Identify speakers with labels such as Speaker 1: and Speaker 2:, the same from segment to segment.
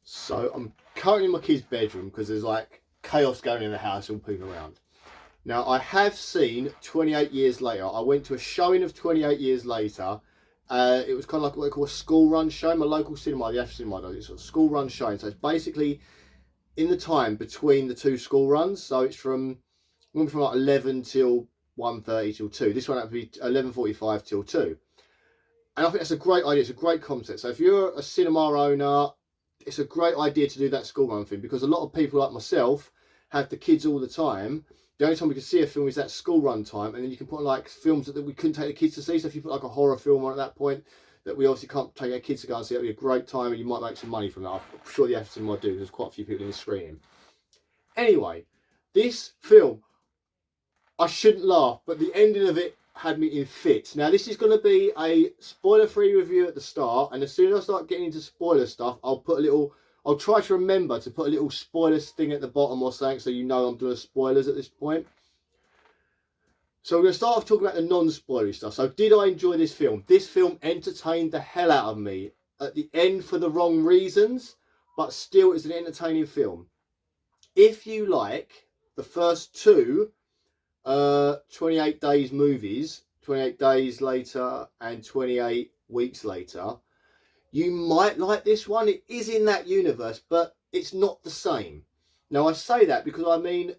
Speaker 1: So I'm currently in my kid's bedroom because there's like chaos going in the house, all people around. Now I have seen 28 Years Later. I went to a showing of 28 Years Later. It was kind of like what they call a school run show. My local cinema, the Ashton Cinema, does it. Sort of school run show. So it's basically in the time between the two school runs. So it's from like 11 till 1:30 till 2. This one had to be 11:45 till 2. And I think that's a great idea. It's a great concept. So if you're a cinema owner, it's a great idea to do that school run thing, because a lot of people like myself have the kids all the time. The only time we can see a film is that school run time, and then you can put like films that we couldn't take the kids to see. So if you put like a horror film on at that point that we obviously can't take our kids to go and see, that'd be a great time, and you might make some money from that. I'm sure the Ashton might do. There's quite a few people in the screening. Anyway, this film, I shouldn't laugh, but the ending of it had me in fits. Now, this is going to be a spoiler-free review at the start, and as soon as I start getting into spoiler stuff, I'll try to remember to put a little spoilers thing at the bottom or something, so you know I'm doing spoilers at this point. So we're going to start off talking about the non-spoilery stuff. So did I enjoy this film? This film entertained the hell out of me. At the end for the wrong reasons, but still it's an entertaining film. If you like the first two 28 days movies, 28 days later and 28 weeks later, you might like this one. It is in that universe, but it's not the same. Now I say that because I mean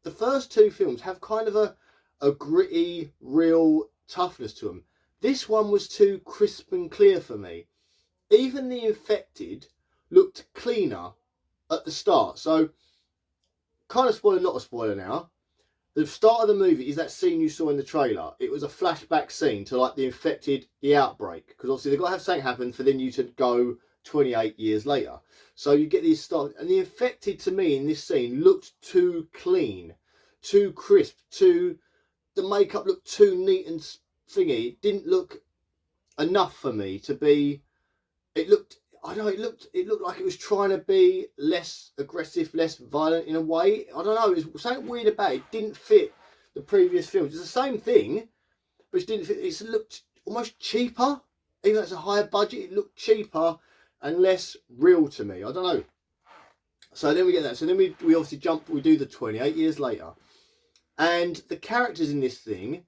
Speaker 1: the first two films have kind of a gritty, real toughness to them. This one was too crisp and clear for me. Even the infected looked cleaner at the start. So kind of spoiler, not a spoiler now. The start of the movie is that scene you saw in the trailer. It was a flashback scene to like the infected, the outbreak. Because obviously they've got to have something happen for then you to go 28 years later. So you get these start, and the infected to me in this scene looked too clean, too crisp, the makeup looked too neat and thingy. It didn't look enough for me to be, it looked like it was trying to be less aggressive, less violent in a way. I don't know, it was something weird about it. It didn't fit the previous films. It's the same thing, but it didn't fit. It looked almost cheaper. Even though it's a higher budget, it looked cheaper and less real to me. I don't know. So then we get that. So then we obviously we do the 28 years later. And the characters in this thing,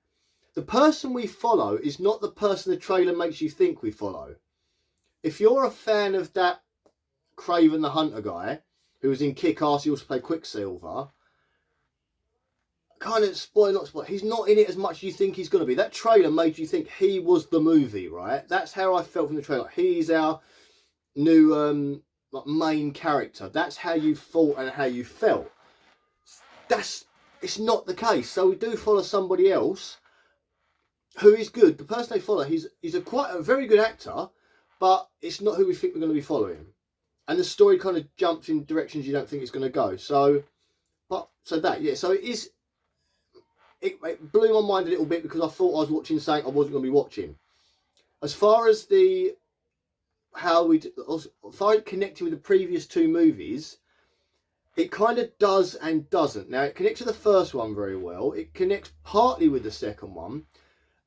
Speaker 1: the person we follow is not the person the trailer makes you think we follow. If you're a fan of that Craven the Hunter guy, who was in Kick-Ass, he also played Quicksilver, kind of not spoil, he's not in it as much as you think he's going to be. That trailer made you think he was the movie, right? That's how I felt from the trailer. He's our new main character. That's how you thought and how you felt. It's not the case. So we do follow somebody else who is good. The person they follow, he's quite a very good actor, but it's not who we think we're going to be following. And the story kind of jumps in directions you don't think it's going to go. So it blew my mind a little bit, because I thought I was watching something I wasn't going to be watching. As far as how it connected with the previous two movies, it kind of does and doesn't. Now, it connects to the first one very well. It connects partly with the second one.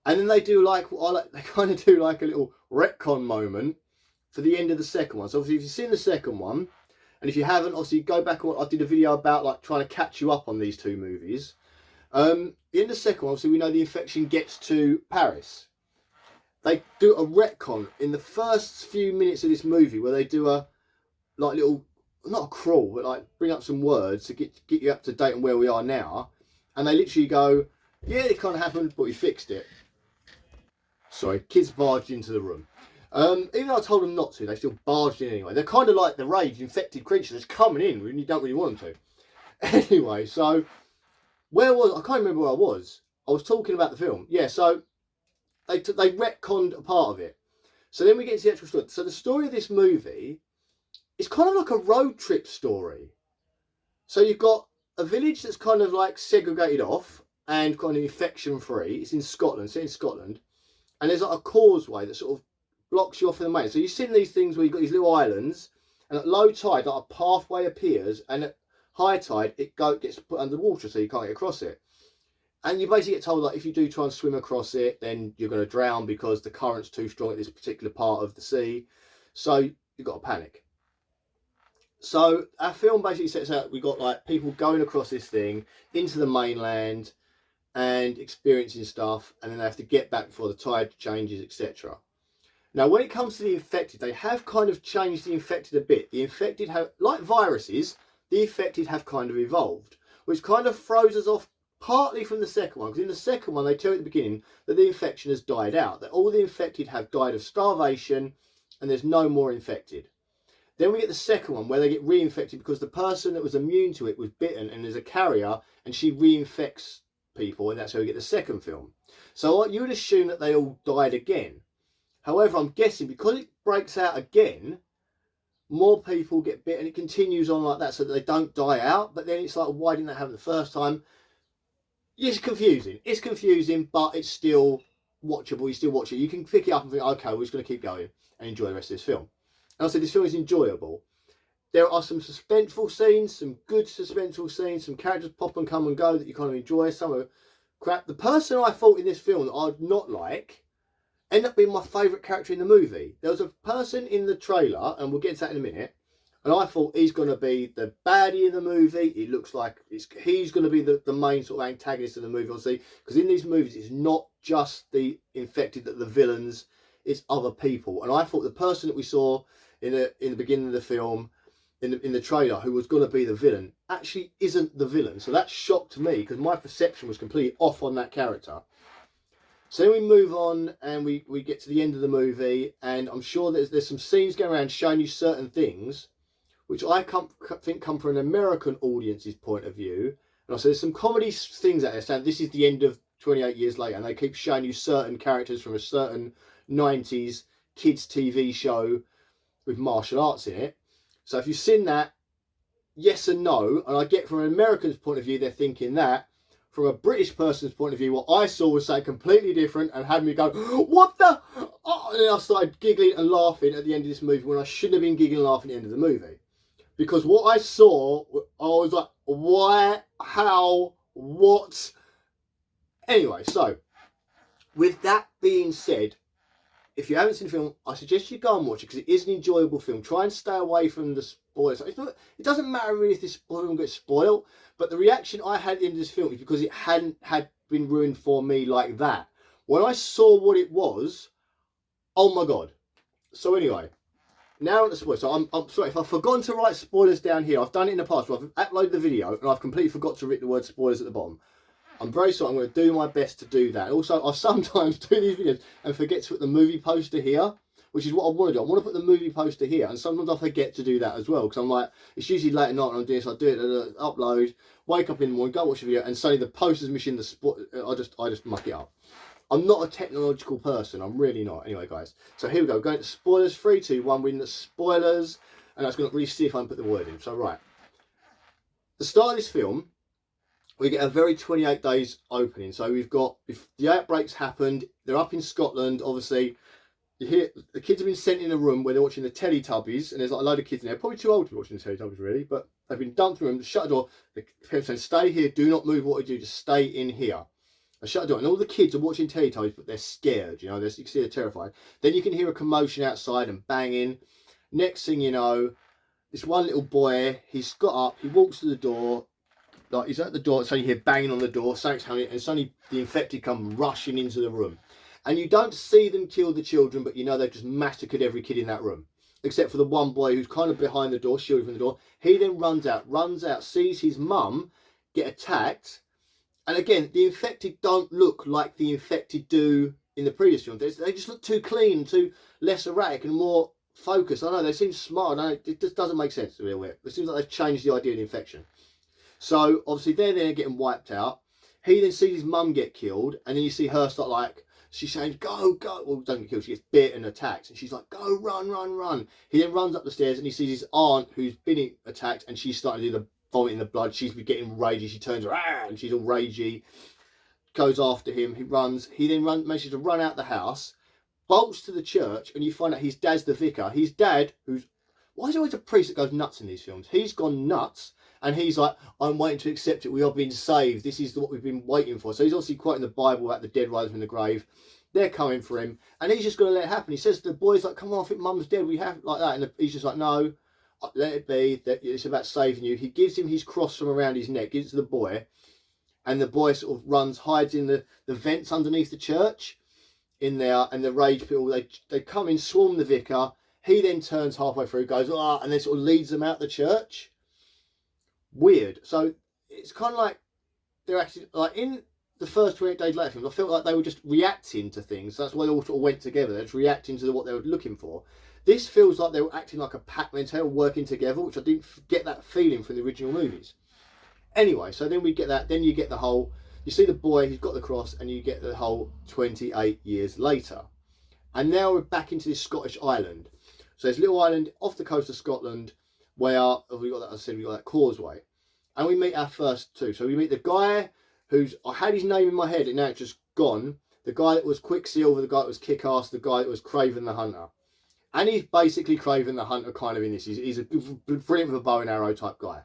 Speaker 1: And then they do they kind of do like a little retcon moment for the end of the second one. So obviously if you've seen the second one, and if you haven't, obviously go back and I did a video about like trying to catch you up on these two movies. In the second one, obviously we know the infection gets to Paris. They do a retcon in the first few minutes of this movie where they do a like little, not a crawl, but like bring up some words to get you up to date on where we are now. And they literally go, yeah, it kind of happened, but we fixed it. Sorry, kids barged into the room. Even though I told them not to, they still barged in anyway. They're kind of like the rage infected creature that's coming in when you don't really want them to. Anyway, so I can't remember where I was. I was talking about the film. Yeah, so they retconned a part of it. So then we get to the actual story. So the story of this movie is kind of like a road trip story. So you've got a village that's kind of like segregated off and kind of infection free. It's in Scotland, set in Scotland. And there's like a causeway that sort of blocks you off in the main. So you've seen these things where you've got these little islands, and at low tide, like a pathway appears, and at high tide, it gets put under the water, so you can't get across it. And you basically get told, like, if you do try and swim across it, then you're going to drown because the current's too strong at this particular part of the sea. So you've got to panic. So our film basically sets out, we got like people going across this thing into the mainland and experiencing stuff, and then they have to get back before the tide changes, etc. Now, when it comes to the infected, they have kind of changed the infected a bit. The infected have, like viruses, the infected have kind of evolved, which kind of throws us off partly from the second one, because in the second one they tell you at the beginning that the infection has died out, that all the infected have died of starvation and there's no more infected. Then we get the second one where they get reinfected because the person that was immune to it was bitten and is a carrier, and she reinfects people, and that's how we get the second film. So you would assume that they all died again. However, I'm guessing because it breaks out again, more people get bit, and it continues on like that so that they don't die out. But then it's like, why didn't that happen the first time? It's confusing. It's confusing, but it's still watchable. You still watch it. You can pick it up and think, okay, we're just going to keep going and enjoy the rest of this film. And I said, this film is enjoyable. There are some suspenseful scenes, some good suspenseful scenes, some characters pop and come and go that you kind of enjoy. Some are crap. The person I thought in this film that I'd not like ended up being my favourite character in the movie. There was a person in the trailer, and we'll get to that in a minute, and I thought he's going to be the baddie in the movie. It looks like he's going to be the main sort of antagonist of the movie, obviously, because in these movies it's not just the infected that the villains, it's other people. And I thought the person that we saw in the beginning of the film, in the trailer, who was going to be the villain, actually isn't the villain. So that shocked me, because my perception was completely off on that character. So then we move on and we get to the end of the movie, and I'm sure there's some scenes going around showing you certain things which I think come from an American audience's point of view. And also there's some comedy things out there saying this is the end of 28 years later, and they keep showing you certain characters from a certain 90s kids TV show with martial arts in it. So if you've seen that, yes and no. And I get from an American's point of view, they're thinking that. From a British person's point of view, what I saw was something completely different and had me go, what the? Oh, and then I started giggling and laughing at the end of this movie when I shouldn't have been giggling and laughing at the end of the movie. Because what I saw, I was like, why, how, what? Anyway, so with that being said, if you haven't seen the film, I suggest you go and watch it because it is an enjoyable film. Try and stay away from the spoilers. It doesn't matter really if this film gets spoiled, but the reaction I had in this film is because it hadn't been ruined for me like that. When I saw what it was, oh my God. So anyway, now on the spoilers. So I'm sorry if I've forgotten to write spoilers down here. I've done it in the past, but I've uploaded the video and I've completely forgot to write the word spoilers at the bottom. I'm very sorry. I'm going to do my best to do that. Also, I sometimes do these videos and forget to put the movie poster here, which is what I want to do. I want to put the movie poster here, and sometimes I forget to do that as well, because I'm like, it's usually late at night and I'm doing this. I do it, upload, wake up in the morning, go watch a video, and suddenly the poster's missing. I just muck it up. I'm not a technological person. I'm really not. Anyway, guys. So here we go. Going to spoilers. 3, 2, 1. We're in the spoilers, and that's going to really see if I can put the word in. So right, the start of this film, we get a very 28 days opening. So we've got, if the outbreaks happened, they're up in Scotland, obviously. You hear the kids have been sent in a room where they're watching the Teletubbies, and there's like a load of kids in there, probably too old to be watching the Teletubbies really, but they've been dumped in the room, shut the door. The parents saying, stay here, do not move, what you do, just stay in here. They shut the door, and all the kids are watching Teletubbies, but they're scared, you know, you can see they're terrified. Then you can hear a commotion outside and banging. Next thing you know, this one little boy, he's got up, he walks to the door, like he's at the door, so you hear banging on the door, something's happening, and suddenly the infected come rushing into the room. And you don't see them kill the children, but you know they've just massacred every kid in that room. Except for the one boy who's kind of behind the door, shielded from the door. He then runs out, sees his mum get attacked. And again, the infected don't look like the infected do in the previous film. They just look too clean, too less erratic and more focused. I know, they seem smart. I know, it just doesn't make sense to me. It seems like they've changed the idea of the infection. So obviously they're there getting wiped out. He then sees his mum get killed, and then you see her start like, she's saying, go, go. Well, doesn't get killed, she gets bit and attacked. And she's like, go, run, run, run. He then runs up the stairs and he sees his aunt who's been attacked, and she's starting to do the vomiting the blood. She's getting ragey. She turns around and she's all ragey. Goes after him. He runs. He then manages to run out the house, bolts to the church, and you find out his dad's the vicar. His dad, why is there always a priest that goes nuts in these films? He's gone nuts. And he's like, I'm waiting to accept it. We are being saved. This is what we've been waiting for. So he's obviously quoting the Bible about the dead rising from the grave. They're coming for him. And he's just going to let it happen. He says to the boys, like, come on, I think mum's dead. We have like that. And he's just like, no, let it be, that it's about saving you. He gives him his cross from around his neck, gives it to the boy, and the boy sort of runs, hides in the vents underneath the church in there, and the rage people, they come in, swarm the vicar. He then turns halfway through, goes, ah, and then sort of leads them out the church. Weird. So it's kind of like they're actually, like in the first 28 Days Later films, I felt like they were just reacting to things. That's why they all sort of went together. They're just reacting to what they were looking for. This feels like they were acting like a pack mentality, working together, which I didn't get that feeling from the original movies. Anyway, so then we get that. Then you get the whole, you see the boy, he's got the cross, and you get the whole 28 years later. And now we're back into this Scottish island. So there's a little island off the coast of Scotland where we got that, I said, we got that causeway. And we meet our first two. So we meet the guy who's, I had his name in my head and now it's just gone. The guy that was Quicksilver, the guy that was Kick-Ass, the guy that was Craven the Hunter. And he's basically Craven the Hunter kind of in this. He's a brilliant with a bow and arrow type guy.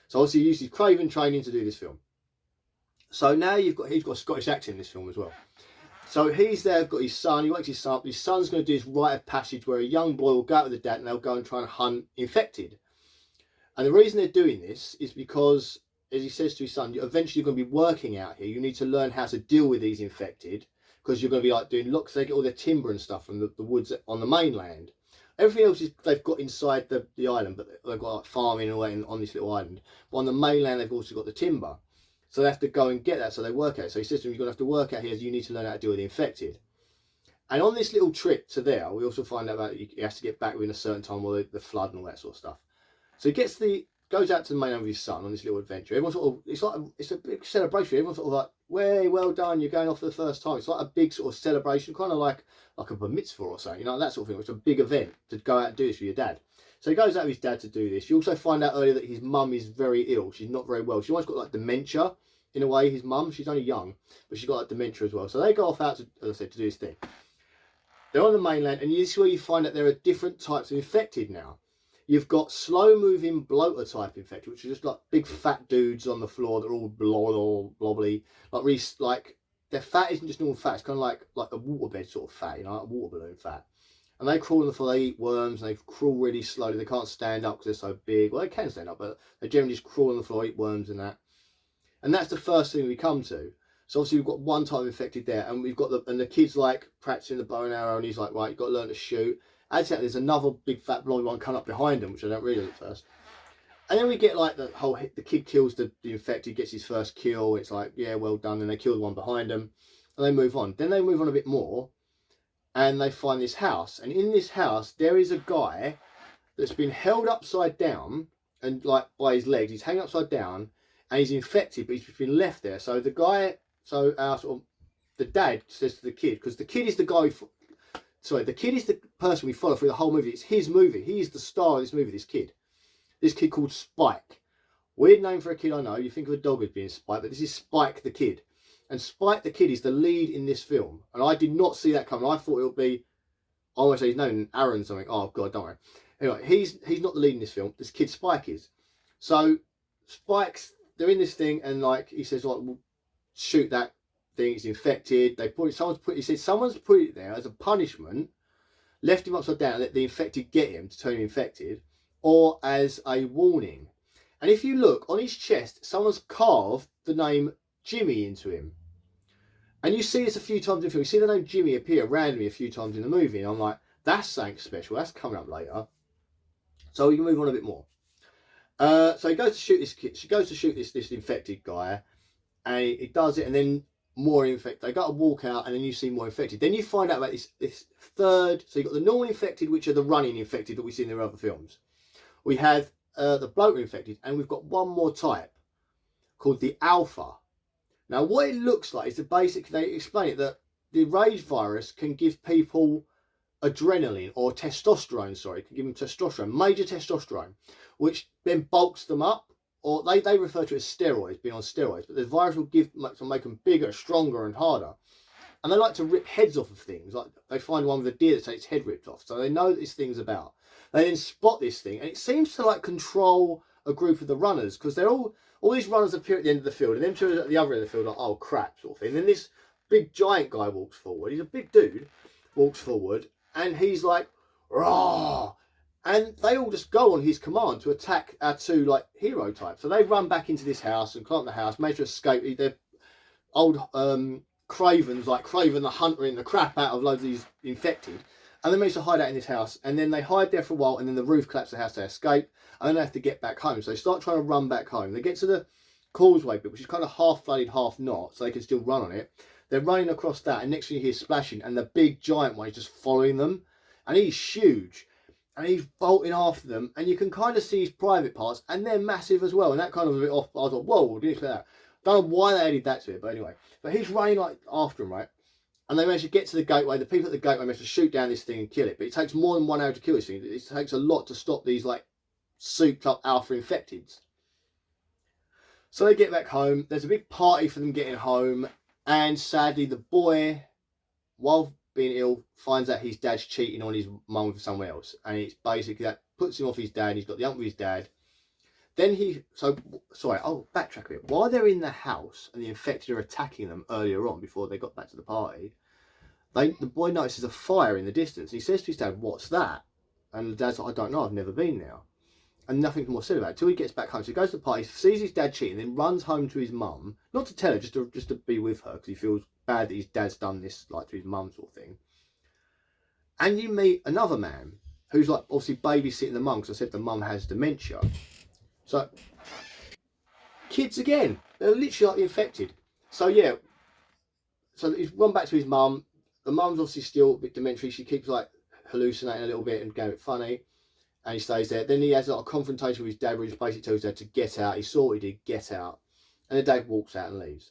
Speaker 1: So obviously he uses Craven training to do this film. So now he's got a Scottish accent in this film as well. So he's there, got his son, he wakes his son up. His son's going to do this rite of passage where a young boy will go out with the dad and they'll go and try and hunt infected. And the reason they're doing this is because, as he says to his son, eventually you're going to be working out here. You need to learn how to deal with these infected, because you're going to be like doing locks. They get all their timber and stuff from the woods on the mainland. Everything else is they've got inside the island, but they've got like farming and all that on this little island. But on the mainland, they've also got the timber. So they have to go and get that, so they work out. So he says to him, you're going to have to work out here, you need to learn how to deal with the infected. And on this little trip to there, we also find out about he has to get back within a certain time, with the flood and all that sort of stuff. So he goes out to the mainland with his son on this little adventure. Everyone sort of, it's a big celebration. Everyone's sort of like, way, well done, you're going off for the first time. It's like a big sort of celebration, kind of like a bar mitzvah or something, that sort of thing. It's a big event to go out and do this with your dad. So he goes out with his dad to do this. You also find out earlier that his mum is very ill. She's not very well. She's almost got like dementia in a way, his mum. She's only young, but she's got like dementia as well. So they go off out, as I said, to do this thing. They're on the mainland, and this is where you find out there are different types of infected now. You've got slow-moving bloater type infected, which are just like big fat dudes on the floor that are all blobbly, like their fat isn't just normal fat. It's kind of like a waterbed sort of fat, like a water balloon fat. And they crawl on the floor. They eat worms, and they crawl really slowly. They can't stand up because they're so big. Well, they can stand up, but they generally just crawl on the floor, eat worms and that. And that's the first thing we come to. So obviously we've got one type infected there, and we've got the kid's like practicing the bow and arrow, and he's like, right, you've got to learn to shoot. As that, there's another big fat blonde one coming up behind him, which I don't realize at first. And then we get like the kid kills the infected, gets his first kill. It's like, yeah, well done. And they kill the one behind him, and they move on. Then they move on a bit more, and they find this house. And in this house, there is a guy that's been held upside down, and like by his legs, he's hanging upside down, and he's infected, but he's just been left there. So the guy, the dad says to the kid, because the kid is the guy. The kid is the person we follow through the whole movie. It's his movie. He is the star of this movie, this kid. This kid called Spike. Weird name for a kid, I know. You think of a dog as being Spike, but this is Spike the kid. And Spike the kid is the lead in this film. And I did not see that coming. I thought it would be, I always say his name, Aaron something. Oh, God, don't worry. Anyway, he's not the lead in this film. This kid Spike is. So they're in this thing, and like he says, like, we'll shoot that thing, it's infected. He said someone's put it there as a punishment, left him upside down, let the infected get him to turn him infected, or as a warning. And if you look on his chest, someone's carved the name Jimmy into him. And you see this a few times in the film. You see the name Jimmy appear randomly a few times in the movie, and I'm like, that's something special. That's coming up later. So we can move on a bit more. So he goes to shoot this kid. She goes to shoot this infected guy, and he does it, and then more infected. They got to walk out, and then you see more infected. Then you find out about this third. So you've got the normal infected, which are the running infected that we see in their other films. We have the bloater infected, and we've got one more type called the alpha. Now, what it looks like is that basically they explain it that the rage virus can give people adrenaline or testosterone. Sorry, it can give them testosterone, major testosterone, which then bulks them up. Or they refer to it as steroids, being on steroids, but the virus will make them bigger, stronger, and harder. And they like to rip heads off of things. Like they find one with a deer that's its head ripped off, so they know what this thing's about. They then spot this thing, and it seems to like control a group of the runners, because they're all these runners appear at the end of the field, and then two at the other end of the field, like, oh crap, sort of thing. And then this big giant guy walks forward. He's a big dude, walks forward, and he's like, rah. And they all just go on his command to attack our two like hero types. So they run back into this house and climb the house, manage to escape. They're old cravens, like Craven the Hunter, in the crap out of loads of these infected. And they manage to hide out in this house. And then they hide there for a while, and then the roof collapses the house, they escape. And then they have to get back home. So they start trying to run back home. They get to the causeway bit, which is kind of half flooded, half not, so they can still run on it. They're running across that, and next thing you hear splashing, and the big giant one is just following them. And he's huge. And he's bolting after them, and you can kind of see his private parts, and they're massive as well. And that kind of was a bit off. I was like, whoa, didn't expect that. Don't know why they added that to it, but anyway. But he's running like after him, right? And they manage to get to the gateway. The people at the gateway manage to shoot down this thing and kill it. But it takes more than 1 hour to kill this thing. It takes a lot to stop these like souped up alpha infecteds. So they get back home. There's a big party for them getting home, and sadly, the boy, while being ill, finds out his dad's cheating on his mum with someone else, and it's basically that puts him off his dad. He's got the hump with his dad. Then I'll backtrack a bit. While they're in the house and the infected are attacking them earlier on, before they got back to the party, the boy notices a fire in the distance. He says to his dad, "What's that?" And the dad's like, "I don't know, I've never been there." And nothing more said about it till he gets back home. So he goes to the party, sees his dad cheating, then runs home to his mum, not to tell her, just to be with her, because he feels bad that his dad's done this like to his mum, sort of thing. And you meet another man who's like obviously babysitting the mum, because I said the mum has dementia. So kids again, they're literally like infected. So yeah, so he's run back to his mum. The mum's obviously still a bit dementia. She keeps like hallucinating a little bit and going a bit funny, and he stays there. Then he has like a confrontation with his dad, where he just basically tells his dad to get out. He saw what he did, get out, and the dad walks out and leaves.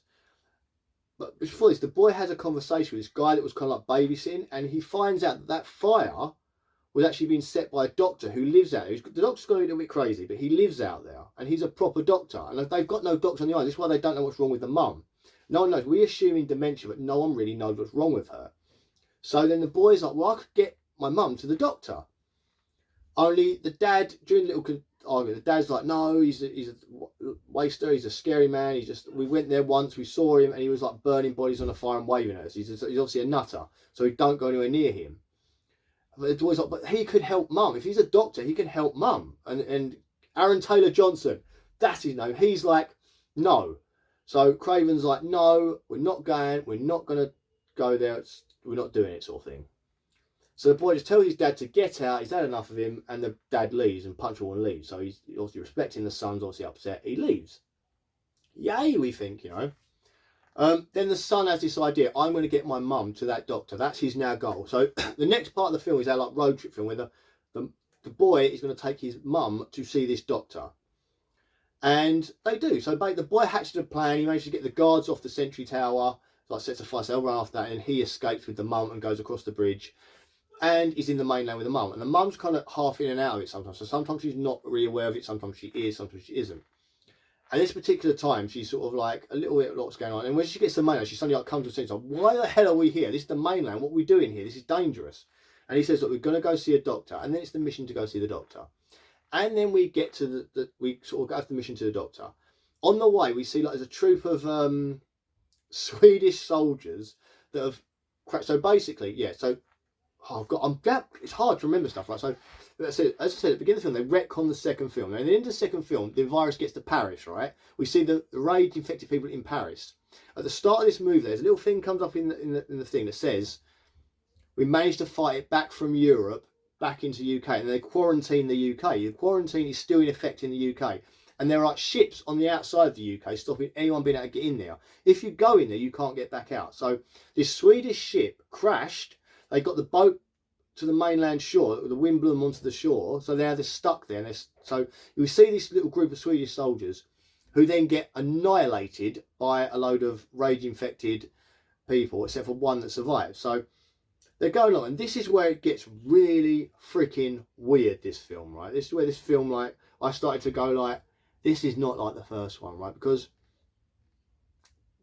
Speaker 1: But before this, the boy has a conversation with this guy that was kind of like babysitting, and he finds out that fire was actually being set by a doctor who lives out there. The doctor's got a little bit crazy, but he lives out there, and he's a proper doctor. And they've got no doctor on the island. This is why they don't know what's wrong with the mum. No one knows. We assume in dementia, but no one really knows what's wrong with her. So then the boy's like, well, I could get my mum to the doctor. Only the dad, during the little argument, the dad's like, no, he's a waster, he's a scary man. We went there once, we saw him, and he was like burning bodies on a fire and waving at us. He's obviously a nutter, so we don't go anywhere near him. But the boy's like, but he could help mum. If he's a doctor, he can help mum. And Aaron Taylor Johnson, that's his name. He's like, no. So Craven's like, no, we're not going to go there. We're not doing it, sort of thing. So the boy just tells his dad to get out. He's had enough of him, and the dad leaves, and Punctual and leaves. So he's obviously respecting the son's obviously upset. He leaves. Yay, we think, you know. Then the son has this idea. I'm going to get my mum to that doctor. That's his now goal. So the next part of the film is our like road trip film, where the boy is going to take his mum to see this doctor. And they do. So the boy hatches a plan. He manages to get the guards off the sentry tower. Like sets a fire, so they'll run after that, and he escapes with the mum and goes across the bridge. And he's in the mainland with the mum. And the mum's kind of half in and out of it sometimes. So sometimes she's not really aware of it. Sometimes she is. Sometimes she isn't. And this particular time, she's sort of like a little bit of what's going on. And when she gets to the mainland, she suddenly like comes to a sense of, why the hell are we here? This is the mainland. What are we doing here? This is dangerous. And he says, look, we're going to go see a doctor. And then it's the mission to go see the doctor. And then we get to we sort of go to the mission to the doctor. On the way, we see like there's a troop of Swedish soldiers that have cracked. So basically, yeah. So it's hard to remember stuff, right? So as I said at the beginning of the film, they retcon the second film. And at the end of the second film, the virus gets to Paris, right? We see the rage infected people in Paris. At the start of this movie, there's a little thing comes up in the thing that says, we managed to fight it back from Europe back into UK, and they quarantine the UK. The quarantine is still in effect in the UK. And there are ships on the outside of the UK stopping anyone being able to get in there. If you go in there, you can't get back out. So this Swedish ship crashed. They got the boat to the mainland shore. The wind blew them onto the shore. So they're stuck there. So you see this little group of Swedish soldiers who then get annihilated by a load of rage-infected people, except for one that survives. So they're going on. And this is where it gets really freaking weird, this film, right? This is where this film, like, I started to go like, this is not like the first one, right? Because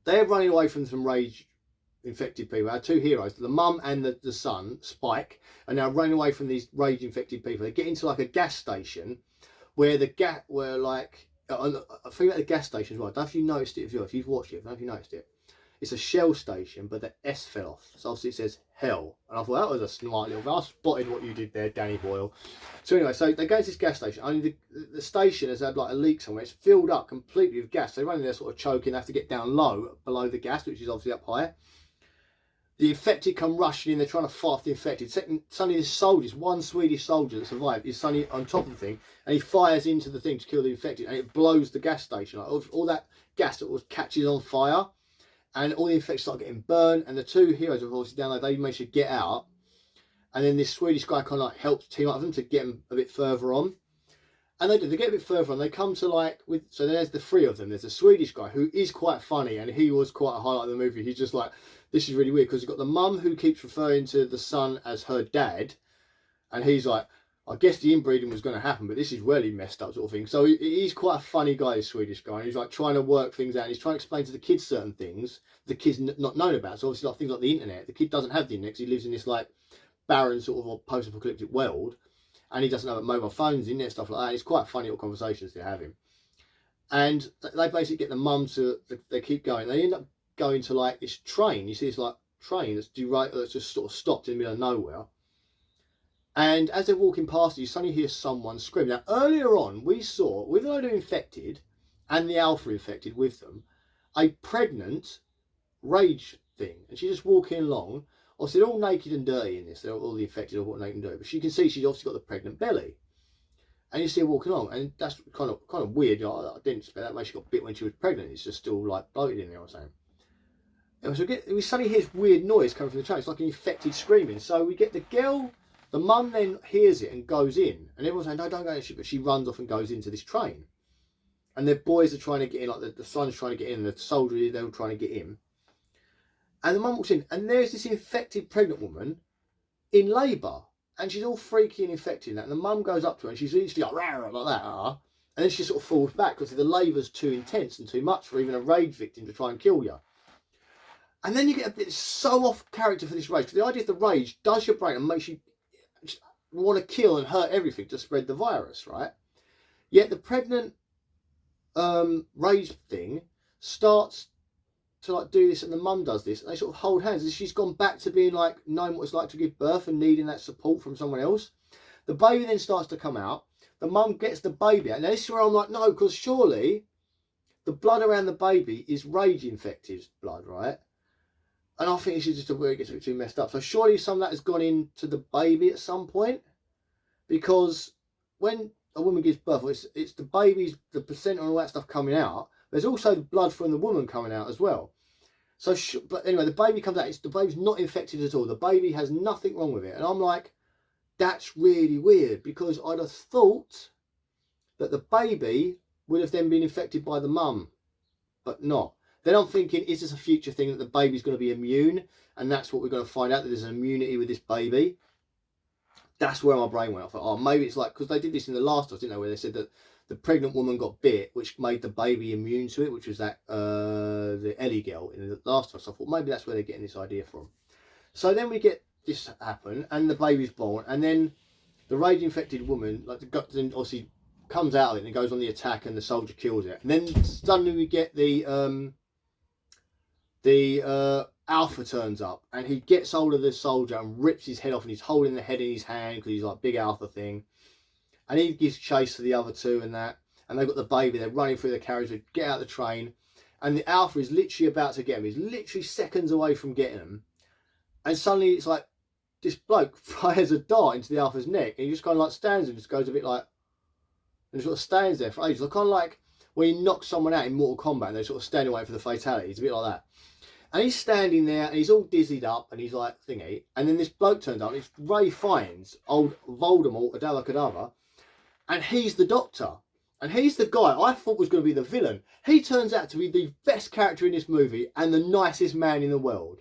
Speaker 1: they're running away from some rage-infected people. Our two heroes, the mum and the son, Spike, are now running away from these rage-infected people. They get into like a gas station where I think about the gas station as well. I don't know if you noticed it, if you've watched it, I don't know if you noticed it. it's a Shell station, but the S fell off. So obviously it says Hell. And I thought that was a smart little bit. I spotted what you did there, Danny Boyle. So anyway, so they go to this gas station. Only the station has had like a leak somewhere. It's filled up completely with gas. So they're running there sort of choking. They have to get down low below the gas, which is obviously up high. The infected come rushing in. They're trying to fight off the infected. Suddenly this soldier, one Swedish soldier that survived, is suddenly on top of the thing, and he fires into the thing to kill the infected, and it blows the gas station. Like all that gas that was catches on fire, and all the infected start getting burned. And the two heroes, of course, down there, they manage to get out, and then this Swedish guy kind of like helps team up with them to get them a bit further on. And they do. They get a bit further on. They come to like so there's the three of them. There's a Swedish guy who is quite funny, and he was quite a highlight of the movie. He's just like, this is really weird because you've got the mum who keeps referring to the son as her dad, and he's like, I guess the inbreeding was going to happen, but this is really messed up sort of thing. So he's quite a funny guy, this Swedish guy, and he's like trying to work things out. And he's trying to explain to the kids certain things the kids not known about. So obviously like things like the internet. The kid doesn't have the internet because he lives in this like barren sort of post-apocalyptic world. And he doesn't have mobile phones in there, stuff like that. It's quite funny little conversations they're having. And they basically get the mum to, they keep going. They end up going to like this train. You see this like train that's just sort of stopped in the middle of nowhere. And as they're walking past it, you suddenly hear someone scream. Now, earlier on, we saw, with a load of infected, and the alpha infected with them, a pregnant rage thing. And she's just walking along. Obviously, they're all naked and dirty in this. They're all the infected are all naked and dirty. But you can see she's obviously got the pregnant belly. And you see her walking along. And that's kind of weird. You know, I didn't expect that. Maybe she got bit when she was pregnant. It's just still like bloated in there, I was saying. And so we suddenly hear this weird noise coming from the train. It's like an infected screaming. So we get the girl, the mum then hears it and goes in. And everyone's saying, no, don't go in. But she runs off and goes into this train. And the boys are trying to get in. Like the son's trying to get in. And the soldier, they're all trying to get in. And the mum walks in, and there's this infected pregnant woman in labour, and she's all freaky and infected. And the mum goes up to her, and she's literally like, rah, like that, and then she sort of falls back because the labour's too intense and too much for even a rage victim to try and kill you. And then you get a bit so off character for this rage, because the idea of the rage does your brain and makes you want to kill and hurt everything to spread the virus, right? Yet the pregnant rage thing starts to like do this, and the mum does this, and they sort of hold hands, and she's gone back to being like knowing what it's like to give birth and needing that support from someone else. The baby then starts to come out. The mum gets the baby out, and this is where I'm like, no, because surely the blood around the baby is rage infected blood, right? And I think this is just where it gets a bit too messed up. So surely some of that has gone into the baby at some point, because when a woman gives birth, it's the baby's, the placenta and all that stuff coming out. There's also the blood from the woman coming out as well. So, but anyway, the baby comes out. The baby's not infected at all. The baby has nothing wrong with it. And I'm like, that's really weird, because I'd have thought that the baby would have then been infected by the mum, but not. Then I'm thinking, is this a future thing that the baby's going to be immune? And that's what we're going to find out, that there's an immunity with this baby. That's where my brain went. I thought, oh, maybe it's like, because they did this in the last one, didn't they, where they said that the pregnant woman got bit, which made the baby immune to it, which was that the Ellie girl in the last one. So I thought maybe that's where they're getting this idea from. So then we get this happen, and the baby's born, and then the rage infected woman, like then obviously comes out of it and goes on the attack, and the soldier kills it. And then suddenly we get the Alpha turns up, and he gets hold of the soldier and rips his head off, and he's holding the head in his hand because he's like big Alpha thing. And he gives chase to the other two and that. And they've got the baby. They're running through the carriage. They get out of the train. And the Alpha is literally about to get him. He's literally seconds away from getting him. And suddenly it's like this bloke fires a dart into the Alpha's neck. And he just kind of like stands and just goes a bit like... And sort of stands there for ages. Like, kind of like when you knock someone out in Mortal Kombat and they're sort of standing waiting for the fatality. It's a bit like that. And he's standing there and he's all dizzied up and he's like thingy. And then this bloke turns up and it's Ray Fiennes, old Voldemort, Adala Kedavra. And he's the Doctor. And he's the guy I thought was going to be the villain. He turns out to be the best character in this movie and the nicest man in the world.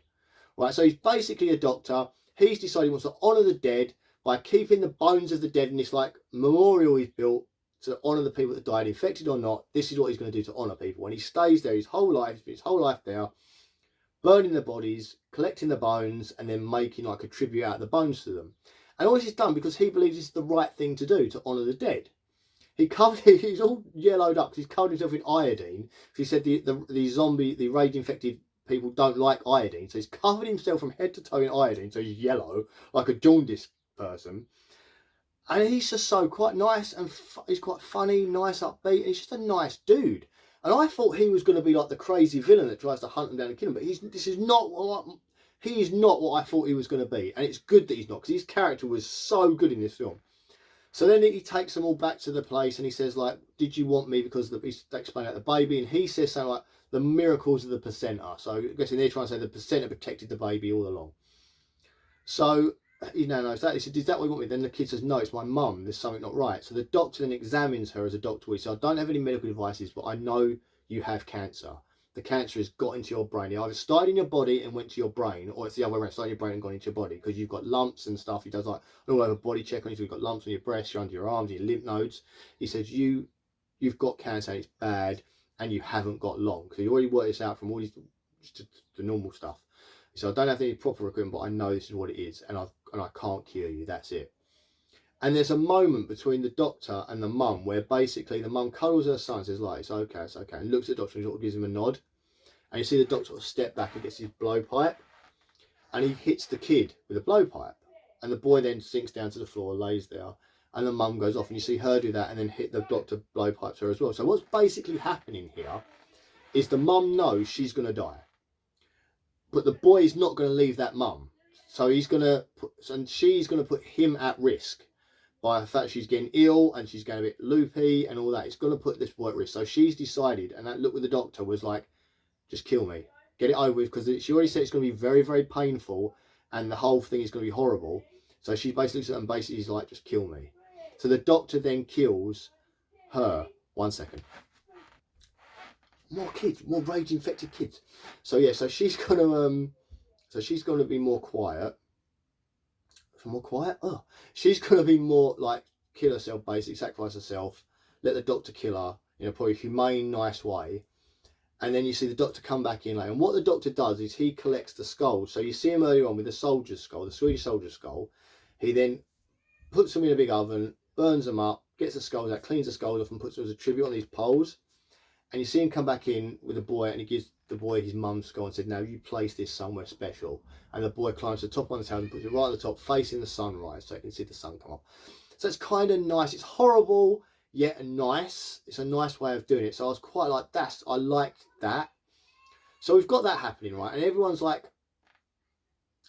Speaker 1: Right, so he's basically a doctor. He's decided he wants to honour the dead by keeping the bones of the dead in this like memorial he's built to honour the people that died, infected or not. This is what he's going to do to honour people. And he stays there his whole life. He's been his whole life there, burning the bodies, collecting the bones, and then making like a tribute out of the bones to them. And all this is done because he believes it's the right thing to do to honour the dead. He's all yellowed up because he's covered himself in iodine. He said the zombie, the rage infected people don't like iodine. So he's covered himself from head to toe in iodine, so he's yellow, like a jaundiced person. And he's just so quite nice, and he's quite funny, nice, upbeat. He's just a nice dude. And I thought he was going to be like the crazy villain that tries to hunt him down and kill him. But he is not what I thought he was going to be. And it's good that he's not, because his character was so good in this film. So then he takes them all back to the place, and he says, like, did you want me because he's explaining about the baby, and he says something like, the miracles of the placenta. So I guess they're trying to say the placenta protected the baby all along. So he now knows that. He said, is that what you want me? Then the kid says, no, it's my mum. There's something not right. So the doctor then examines her as a doctor. He said, I don't have any medical devices, but I know you have cancer. The cancer has got into your brain. It either started in your body and went to your brain, or it's the other way around, started in your brain and gone into your body, because you've got lumps and stuff. He does like all over body check on you. So you've got lumps on your breast, you're under your arms, your lymph nodes. He says, you've got cancer, it's bad, and you haven't got long. So you already worked this out from all these, the normal stuff. So I don't have any proper equipment, but I know this is what it is, and I can't cure you. That's it. And there's a moment between the doctor and the mum where basically the mum cuddles her son and says, like, it's okay, and looks at the doctor and sort of gives him a nod. And you see the doctor sort of step back and gets his blowpipe, and he hits the kid with a blowpipe. And the boy then sinks down to the floor, lays there, and the mum goes off, and you see her do that and then hit the doctor blowpipes her as well. So what's basically happening here is the mum knows she's going to die, but the boy is not going to leave that mum. So she's going to put him at risk by the fact she's getting ill and she's going a bit loopy and all that. It's going to put this boy at risk. So she's decided, and that look with the doctor was like, just kill me, get it over with, because she already said it's going to be very, very painful and the whole thing is going to be horrible. So she basically looks at him and basically is like, just kill me. So the doctor then kills her. 1 second. More kids, more rage infected kids. So yeah, so she's gonna be more quiet. More quiet? Oh, she's gonna be more like kill herself, basically sacrifice herself, let the doctor kill her in a probably humane, nice way. And then you see the doctor come back in later. And what the doctor does is he collects the skulls. So you see him earlier on with the soldier's skull, the Swedish soldier's skull. He then puts them in a big oven, burns them up, gets the skulls out, cleans the skulls off and puts them as a tribute on these poles. And you see him come back in with the boy, and he gives the boy his mum's skull and said, now you place this somewhere special. And the boy climbs to the top of his house and puts it right at the top, facing the sunrise, so you can see the sun come up. So it's kind of nice. It's horrible, yet nice. It's a nice way of doing it. So I was quite like, I liked that. So we've got that happening, right? And everyone's like,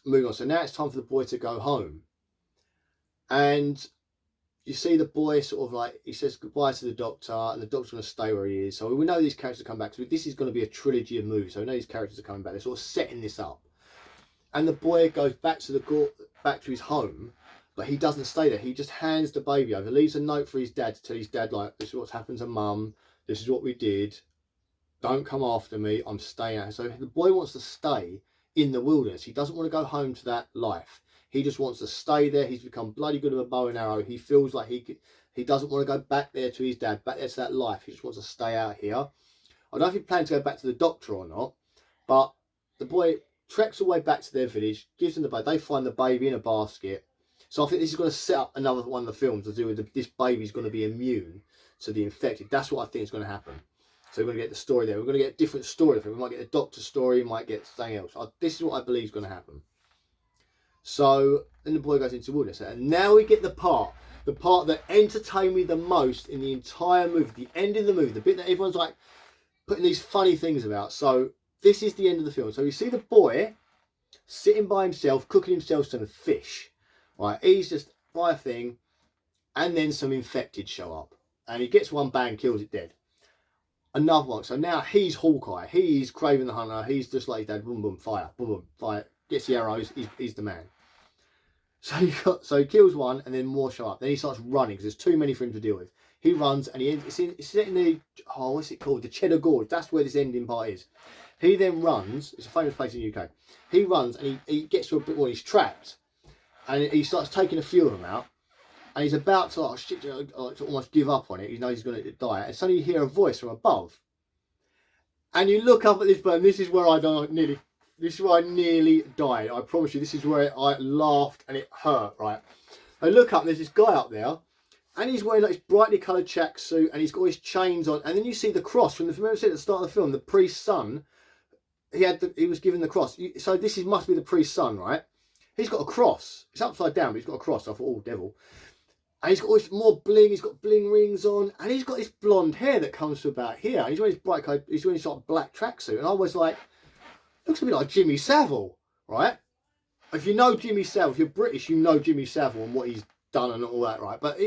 Speaker 1: moving on. So now it's time for the boy to go home. And you see the boy sort of like, he says goodbye to the doctor, and the doctor's going to stay where he is. So we know these characters come back. So this is going to be a trilogy of movies. So we know these characters are coming back. They're sort of setting this up. And the boy goes back to his home, but he doesn't stay there. He just hands the baby over, leaves a note for his dad to tell his dad, like, this is what's happened to mum. This is what we did. Don't come after me. I'm staying out. So the boy wants to stay in the wilderness. He doesn't want to go home to that life. He just wants to stay there. He's become bloody good with a bow and arrow. He feels like he doesn't want to go back there to his dad, back there to that life. He just wants to stay out here. I don't know if he plans to go back to the doctor or not, but the boy treks all the way back to their village, gives them the baby. They find the baby in a basket. So I think this is going to set up another one of the films to do with this baby's going to be immune to the infected. That's what I think is going to happen. So we're going to get the story there. We're going to get a different story. We might get a doctor story. We might get something else. This is what I believe is going to happen. So then the boy goes into the wilderness, and now we get the part that entertained me the most in the entire movie, the end of the movie, the bit that everyone's like putting these funny things about. So this is the end of the film. So you see the boy sitting by himself, cooking himself some fish. Right, he's just by a thing, and then some infected show up, and he gets one, bang, kills it dead. Another one. So now he's Hawkeye. He's Kraven the Hunter. He's just like his dad. Boom, boom, fire. Boom, boom, fire. Gets the arrows. He's the man. So he kills one, and then more show up. Then he starts running because there's too many for him to deal with. He runs, and it's in the, what's it called? The Cheddar Gorge. That's where this ending part is. He then runs. It's a famous place in the UK. He runs, and he gets to a bit where he's trapped, and he starts taking a few of them out. And he's about to to almost give up on it. He knows he's going to die. And suddenly you hear a voice from above. And you look up at this bird. This is where I nearly died. I promise you, this is where I laughed and it hurt, right? I look up, and there's this guy up there, and he's wearing like this brightly coloured tracksuit, and he's got his chains on. And then you see the cross from the, remember I said at the start of the film, the priest's son, he was given the cross. So this must be the priest's son, right? He's got a cross. It's upside down, but he's got a cross. I thought, oh, devil. And he's got all this more bling. He's got bling rings on, and he's got this blonde hair that comes to about here. And he's wearing his bright coat. He's wearing his sort of black tracksuit, and I was like, looks a bit like Jimmy Savile, right? If you know Jimmy Savile, if you're British, you know Jimmy Savile and what he's done and all that, right? But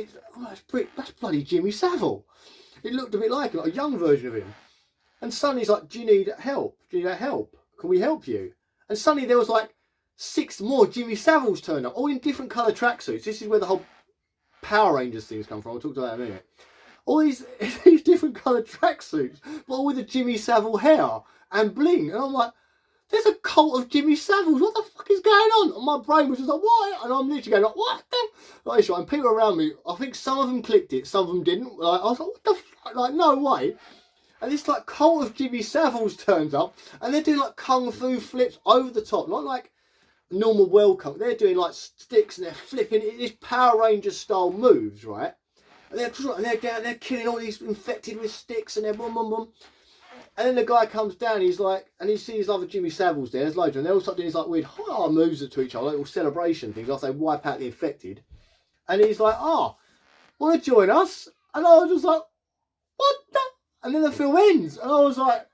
Speaker 1: that's bloody Jimmy Savile. It looked a bit like him, like a young version of him. And suddenly he's like, do you need help? Do you need help? Can we help you? And suddenly there was like 6 more Jimmy Saviles turned up, all in different colour tracksuits. This is where the whole Power Rangers things come from. I'll talk to that in a minute. All these different coloured tracksuits, but all with the Jimmy Savile hair and bling. And I'm like, there's a cult of Jimmy Saviles. What the fuck is going on? And my brain was just like, what? And I'm literally going like, what the? Like, and people around me, I think some of them clicked it, some of them didn't. Like, I was like, what the fuck? Like, no way. And this like cult of Jimmy Saviles turns up, and they're doing like kung fu flips over the top, not like normal welcome. They're doing like sticks and they're flipping these Power Rangers style moves, right? And they're down, they're killing all these infected with sticks, and they're boom, boom, boom. And then the guy comes down, he's like, and he sees other Jimmy Saviles there. There's loads, and they all start doing these like weird moves to each other, like little celebration things after they wipe out the infected. And he's like, want to join us? And I was just like, what the? And then the film ends, and I was like,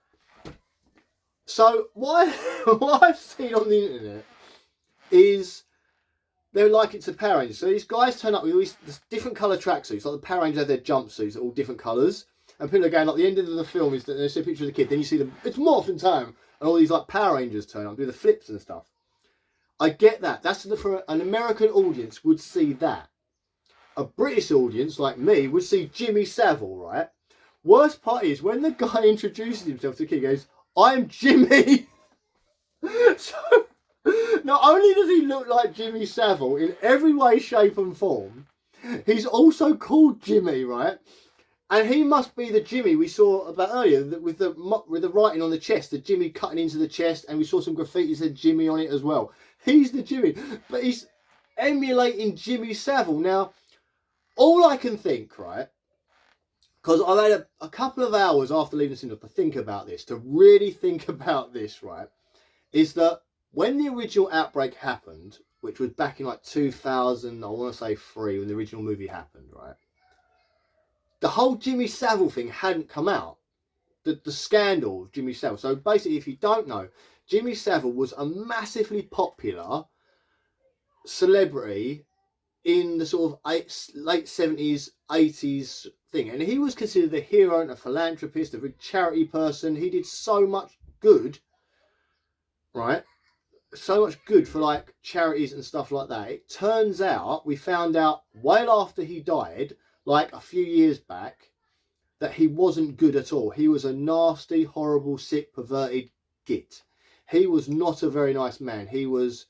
Speaker 1: so what I've seen on the internet is they're like it's a Power Rangers. So these guys turn up with all these different colour tracksuits, like the Power Rangers have their jumpsuits, all different colours. And people are going, like the end of the film is that they see a picture of the kid, then you see them, it's morphin' time, and all these like Power Rangers turn up, do the flips and stuff. I get that. That's for an American audience would see that. A British audience like me would see Jimmy Savile, right? Worst part is when the guy introduces himself to the kid, he goes, I'm Jimmy. So not only does he look like Jimmy Savile in every way, shape and form, he's also called Jimmy, right? And he must be the Jimmy we saw about earlier with the writing on the chest, the Jimmy cutting into the chest, and we saw some graffiti that said Jimmy on it as well. He's the Jimmy, but he's emulating Jimmy Savile. Now, all I can think, right, because I've had a couple of hours after leaving the cinema to think about this, to really think about this, right, is that when the original Outbreak happened, which was back in like 2000, I want to say 3, when the original movie happened, right, the whole Jimmy Savile thing hadn't come out. The scandal of Jimmy Savile. So basically, if you don't know, Jimmy Savile was a massively popular celebrity in the sort of late 70s, 80s thing. And he was considered a hero and a philanthropist, a very charity person. He did so much good, right? So much good for like charities and stuff like that. It turns out, we found out well after he died, like a few years back, that he wasn't good at all. He was a nasty, horrible, sick, perverted git. He was not a very nice man. He was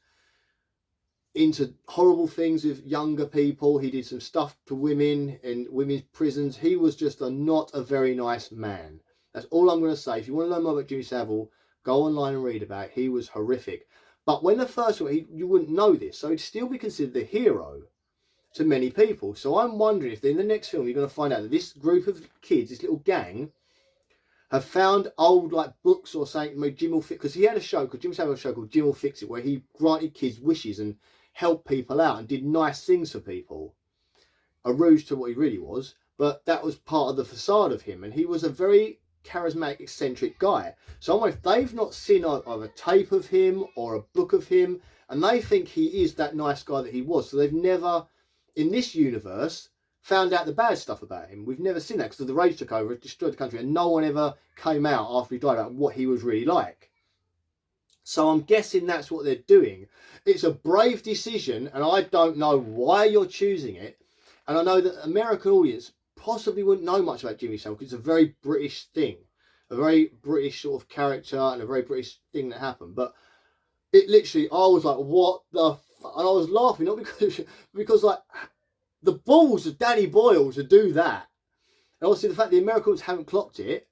Speaker 1: into horrible things with younger people. He did some stuff to women in women's prisons. He was just not a very nice man. That's all I'm going to say. If you want to learn more about Jimmy Savile, go online and read about it. He was horrific. But when the first one, you wouldn't know this. So he'd still be considered the hero to many people. So I'm wondering if in the next film you're going to find out that this group of kids, this little gang, have found old like books or something made Jim will fix, because he had a show called Jim Savile, a show called Jim will fix it, where he granted kids wishes and helped people out and did nice things for people. A rouge to what he really was, but that was part of the facade of him, and he was a very charismatic, eccentric guy. So I'm wondering if they've not seen either a tape of him or a book of him, and they think he is that nice guy that he was. So they've never, in this universe, found out the bad stuff about him. We've never seen that because the rage took over, it destroyed the country, and no one ever came out after he died about what he was really like. So I'm guessing that's what they're doing. It's a brave decision, and I don't know why you're choosing it. And I know that the American audience possibly wouldn't know much about Jimmy Savile because it's a very British thing, a very British sort of character and a very British thing that happened. But it literally, I was like, what the fuck? And I was laughing, not because like, the balls of Danny Boyle to do that. And obviously the fact the Americans haven't clocked it,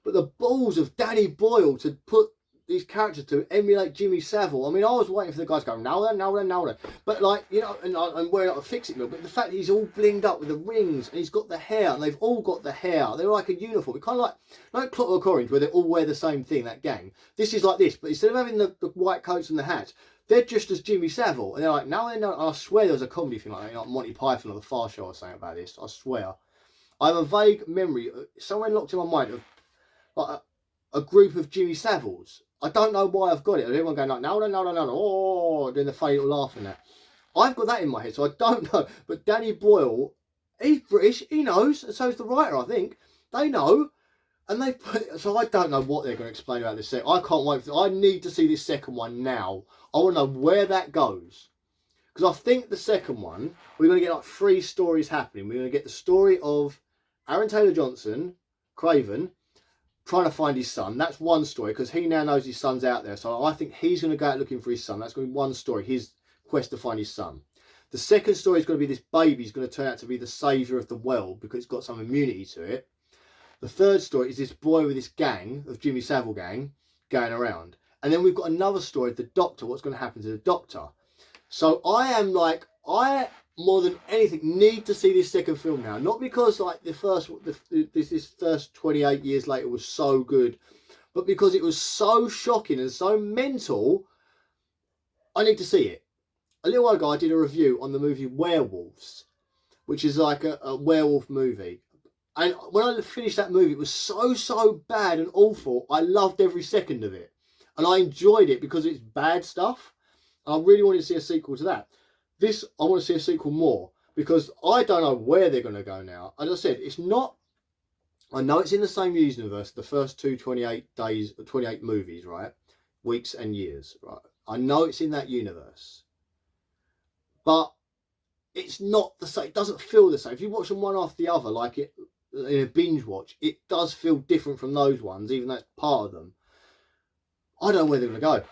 Speaker 1: but the balls of Danny Boyle to put these characters to emulate Jimmy Savile. I mean, I was waiting for the guys to go, now then. But like, you know, and I'm wearing up a fix-it mill, but the fact that he's all blinged up with the rings and he's got the hair and they've all got the hair. They're like a uniform. It's kind of like Clockwork Orange where they all wear the same thing, that gang. This is like this, but instead of having the white coats and the hats, they're just as Jimmy Savile. And they're like, now then, I swear there was a comedy thing like that, you know, like Monty Python or The Far Show was saying about this. I swear. I have a vague memory, somewhere locked in my mind, of like a group of Jimmy Saviles. I don't know why I've got it. Everyone going like, no, oh, doing the funny little laugh and that. I've got that in my head, so I don't know. But Danny Boyle, he's British, he knows, and so is the writer, I think. They know, and they put. So I don't know what they're going to explain about this second. I can't wait for. I need to see this second one now. I want to know where that goes, because I think the second one we're going to get like 3 stories happening. We're going to get the story of Aaron Taylor Johnson, Craven, trying to find his son. That's one story, because he now knows his son's out there. So I think he's going to go out looking for his son. That's going to be one story, his quest to find his son. The second story is going to be this baby's going to turn out to be the saviour of the world because it's got some immunity to it. The third story is this boy with this gang of Jimmy Savile gang going around. And then we've got another story of the doctor, what's going to happen to the doctor. So I more than anything need to see this second film now, not because like this first 28 years later was so good, but because it was so shocking and so mental. I need to see it. A little while ago I did a review on the movie Werewolves, which is like a werewolf movie, and when I finished that movie it was so bad and awful. I loved every second of it and I enjoyed it because it's bad stuff, and I really wanted to see a sequel to that. This, I want to see a sequel more, because I don't know where they're going to go now. As I said, it's not... I know it's in the same universe, the first 28 days, 28 movies, right? Weeks and years, right? I know it's in that universe. But it's not the same. It doesn't feel the same. If you watch them one after the other, like it in a binge watch, it does feel different from those ones, even though it's part of them. I don't know where they're going to go.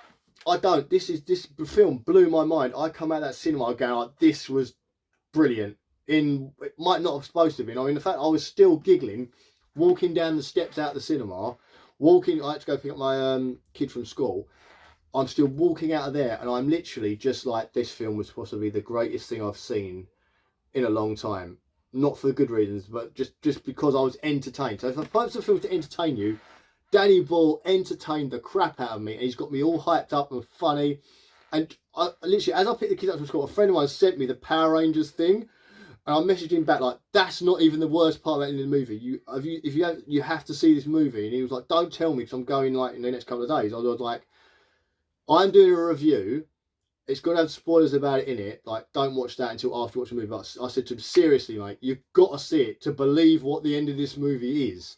Speaker 1: I don't. This film blew my mind. I come out of that cinema going like, this was brilliant. It might not have supposed to have been. I mean, the fact I was still giggling, walking down the steps out of the cinema, I had to go pick up my kid from school. I'm still walking out of there, and I'm literally just like, this film was possibly the greatest thing I've seen in a long time. Not for good reasons, but just because I was entertained. So if I post a film to entertain you, Danny Boyle entertained the crap out of me, and he's got me all hyped up and funny. And I literally, as I picked the kids up from school, a friend of mine sent me the Power Rangers thing, and I messaged him back like, "That's not even the worst part of it in the movie. You have to see this movie." And he was like, "Don't tell me, because I'm going like in the next couple of days." I was like, "I'm doing a review. It's going to have spoilers about it in it. Like, don't watch that until after you watch the movie." But I said to him, "Seriously, mate, you've got to see it to believe what the end of this movie is."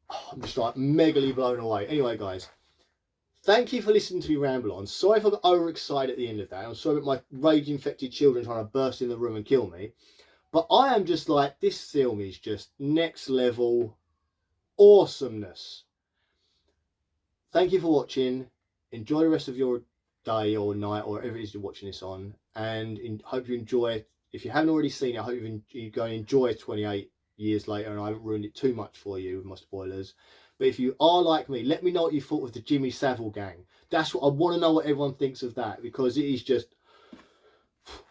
Speaker 1: Oh, I'm just like megally blown away. Anyway, guys, thank you for listening to me ramble on. Sorry if I got overexcited at the end of that. I'm sorry about my rage-infected children trying to burst in the room and kill me. But I am just like, this film is just next level awesomeness. Thank you for watching. Enjoy the rest of your day or night or whatever it is you're watching this on. And hope you enjoy. If you haven't already seen it, I hope you go and enjoy 28 years later, and I haven't ruined it too much for you with my spoilers. But if you are like me, let me know what you thought of the Jimmy Savile gang. That's what I want to know, what everyone thinks of that, because it is just...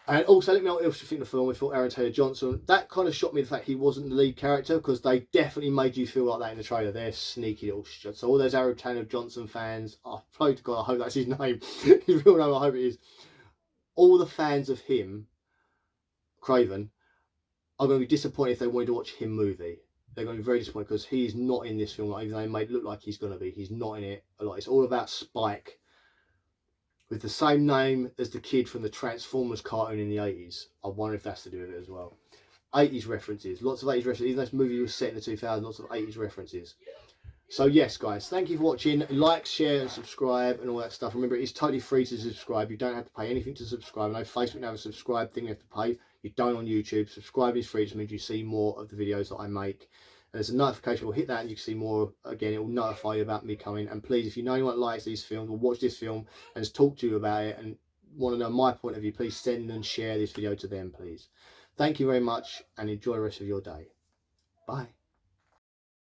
Speaker 1: And also let me know what else you think of the film. We thought Aaron Taylor Johnson, that kind of shocked me, the fact he wasn't the lead character, because they definitely made you feel like that in the trailer. They're sneaky little shit. So all those Aaron Taylor Johnson fans, I pray to God, I hope that's his name, his real name, I hope it is. All the fans of him, Craven, are going to be disappointed if they wanted to watch him movie. They're going to be very disappointed, because he's not in this film. Like, even though they made it look like he's going to be, he's not in it. Like, it's all about Spike, with the same name as the kid from the Transformers cartoon in the 80s. I wonder if that's to do with it as well. 80s references, lots of 80s references. Even though this movie was set in the 2000s, lots of 80s references. So yes, guys, thank you for watching. Like, share and subscribe and all that stuff. Remember, it's totally free to subscribe. You don't have to pay anything to subscribe. I know Facebook now has a subscribe thing you have to pay. You don't on YouTube. Subscribe is free. It just means you see more of the videos that I make. And there's a notification. We'll hit that and you can see more. Again, it will notify you about me coming. And please, if you know anyone that likes these films or watch this film and has talked to you about it and want to know my point of view, please send and share this video to them, please. Thank you very much and enjoy the rest of your day. Bye.